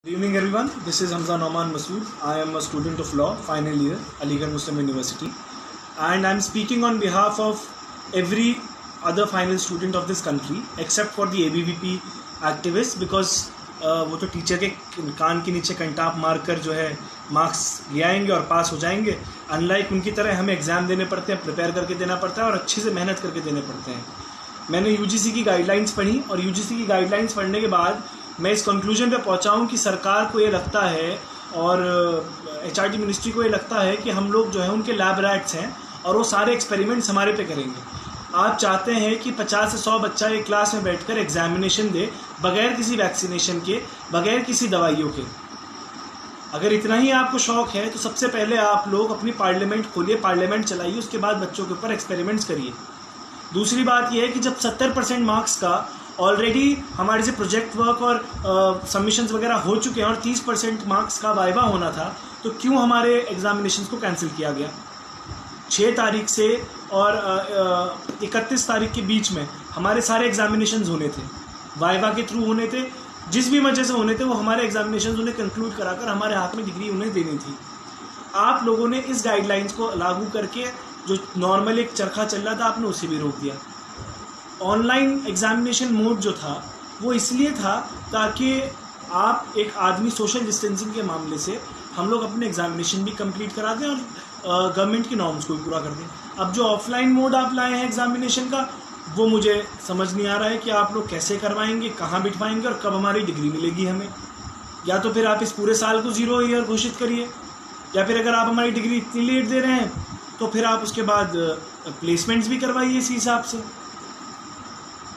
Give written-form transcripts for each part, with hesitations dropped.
Good evening everyone, this is Hamza Nauman Masood. I am a student of law, final year, Aligarh Muslim University, and I am speaking on behalf of every other final student of this country except for the ABVP activists because वो तो teacher के कान के नीचे कंटाप मारकर जो है marks ले आएंगे और पास हो जाएंगे। अनलाइक उनकी तरह हमें एग्ज़ाम देने पड़ते हैं, प्रिपेयर करके देना पड़ता है और अच्छे से मेहनत करके देने पड़ते हैं। मैंने UGC की गाइडलाइंस पढ़ी और UGC की गाइडलाइंस पढ़ने के बाद मैं इस कंक्लूजन पे पहुंचा हूं कि सरकार को ये लगता है और HRD मिनिस्ट्री को ये लगता है कि हम लोग जो है उनके लैब रैट्स हैं और वो सारे एक्सपेरिमेंट्स हमारे पे करेंगे। आप चाहते हैं कि 50 से 100 बच्चा एक क्लास में बैठकर एग्जामिनेशन दे बगैर किसी वैक्सीनेशन के, बगैर किसी दवाइयों के। अगर इतना ही आपको शौक है तो सबसे पहले आप लोग अपनी पार्लियामेंट खोलिए, पार्लियामेंट चलाइए, उसके बाद बच्चों के ऊपर एक्सपेरिमेंट्स करिए। दूसरी बात यह है कि जब 70% मार्क्स का ऑलरेडी हमारे से प्रोजेक्ट वर्क और सबमिशंस वगैरह हो चुके हैं और 30% मार्क्स का वाइवा होना था, तो क्यों हमारे एग्जामिनेशंस को कैंसिल किया गया? 6 तारीख से और 31 तारीख के बीच में हमारे सारे एग्जामिनेशंस होने थे, वाइवा के थ्रू होने थे, जिस भी वजह से होने थे वो हमारे एग्जामिनेशंस उन्हें कंक्लूड कराकर हमारे हाथ में डिग्री उन्हें देनी थी। आप लोगों ने इस गाइडलाइंस को लागू करके जो नॉर्मल एक चरखा चल रहा था आपने उसे भी रोक दिया। ऑनलाइन एग्जामिनेशन मोड जो था वो इसलिए था ताकि आप एक आदमी सोशल डिस्टेंसिंग के मामले से हम लोग अपने एग्जामिनेशन भी कंप्लीट करा दें और गवर्नमेंट की नॉर्म्स को भी पूरा कर दें। अब जो ऑफलाइन मोड आप लाए हैं एग्जामिनेशन का, वो मुझे समझ नहीं आ रहा है कि आप लोग कैसे करवाएंगे, कहाँ बिठवाएंगे और कब हमारी डिग्री मिलेगी हमें। या तो फिर आप इस पूरे साल को 0 ईयर घोषित करिए, या फिर अगर आप हमारी डिग्री इतनी लेट दे रहे हैं तो फिर आप उसके बाद प्लेसमेंट्स भी करवाइए इसी हिसाब से।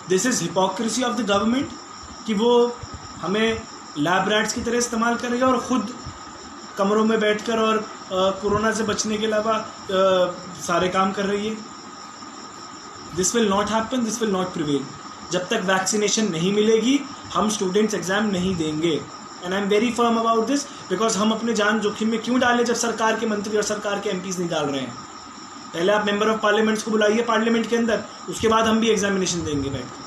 This is hypocrisy of the government कि वो हमें लैब रैट्स की तरह इस्तेमाल करेगा और ख़ुद कमरों में बैठकर और कोरोना से बचने के अलावा सारे काम कर रही है। This will not happen, this will not prevail. जब तक वैक्सीनेशन नहीं मिलेगी हम स्टूडेंट्स एग्ज़ाम नहीं देंगे। And I am very firm about this because हम अपने जान जोखिम में क्यों डालें जब सरकार के मंत्री और सरकार के MPs नहीं डाल रहे हैं। पहले आप मेंबर ऑफ पार्लियामेंट्स को बुलाइए पार्लियामेंट के अंदर, उसके बाद हम भी एग्जामिनेशन देंगे बैठ के।